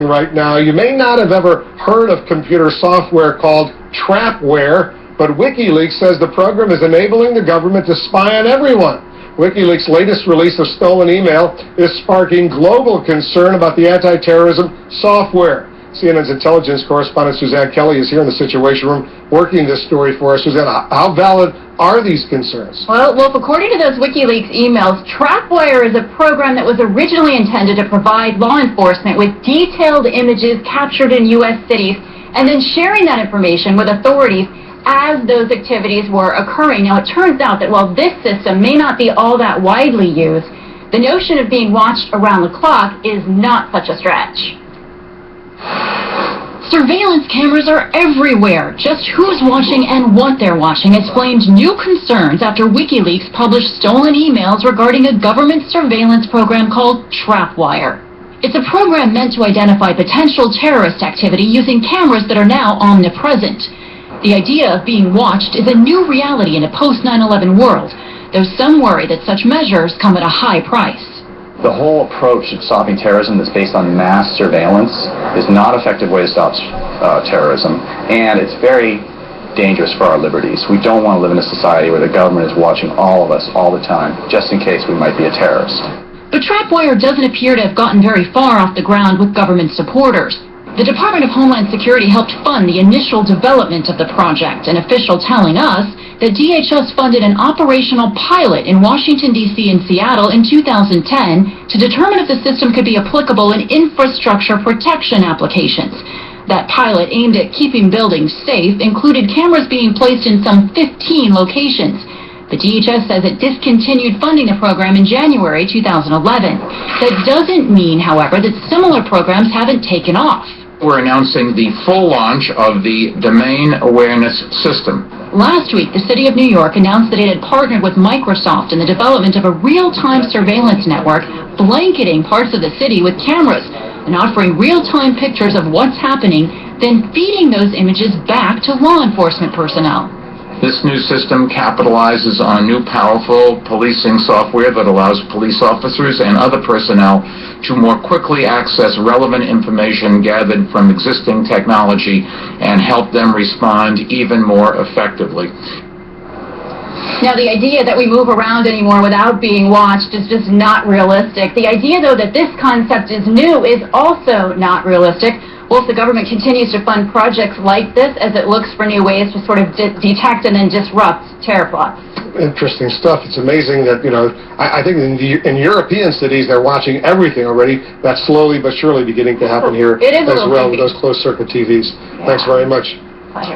Right now, you may not have ever heard of computer software called Trapware, but WikiLeaks says the program is enabling the government to spy on everyone. WikiLeaks' latest release of stolen email is sparking global concern about the anti-terrorism software. CNN's intelligence correspondent Suzanne Kelly is here in the Situation Room working this story for us. Suzanne, how valid are these concerns? Well, Wolf, according to those WikiLeaks emails, Trapwire is a program that was originally intended to provide law enforcement with detailed images captured in U.S. cities and then sharing that information with authorities as those activities were occurring. Now, it turns out that while this system may not be all that widely used, the notion of being watched around the clock is not such a stretch. Surveillance cameras are everywhere. Just who's watching and what they're watching has flamed new concerns after WikiLeaks published stolen emails regarding a government surveillance program called Trapwire. It's a program meant to identify potential terrorist activity using cameras that are now omnipresent. The idea of being watched is a new reality in a post-9/11 world, though some worry that such measures come at a high price. The whole approach of stopping terrorism that's based on mass surveillance is not an effective way to stop terrorism, and it's very dangerous for our liberties. We don't want to live in a society where the government is watching all of us all the time, just in case we might be a terrorist. But Trapwire doesn't appear to have gotten very far off the ground with government supporters. The Department of Homeland Security helped fund the initial development of the project, an official telling us that DHS funded an operational pilot in Washington, D.C. and Seattle in 2010 to determine if the system could be applicable in infrastructure protection applications. That pilot, aimed at keeping buildings safe, included cameras being placed in some 15 locations. The DHS says it discontinued funding the program in January 2011. That doesn't mean, however, that similar programs haven't taken off. We're announcing the full launch of the Domain Awareness System. Last week, the City of New York announced that it had partnered with Microsoft in the development of a real-time surveillance network blanketing parts of the city with cameras and offering real-time pictures of what's happening, then feeding those images back to law enforcement personnel. This new system capitalizes on new powerful policing software that allows police officers and other personnel to more quickly access relevant information gathered from existing technology and help them respond even more effectively. Now, the idea that we move around anymore without being watched is just not realistic. The idea, though, that this concept is new is also not realistic. Well, if the government continues to fund projects like this as it looks for new ways to sort of detect and then disrupt terror plots. Interesting stuff. It's amazing that, I think in European cities they're watching everything already. That's slowly but surely beginning to happen here It is as well creepy. with those closed-circuit TVs. Yeah. Thanks very much. Pleasure.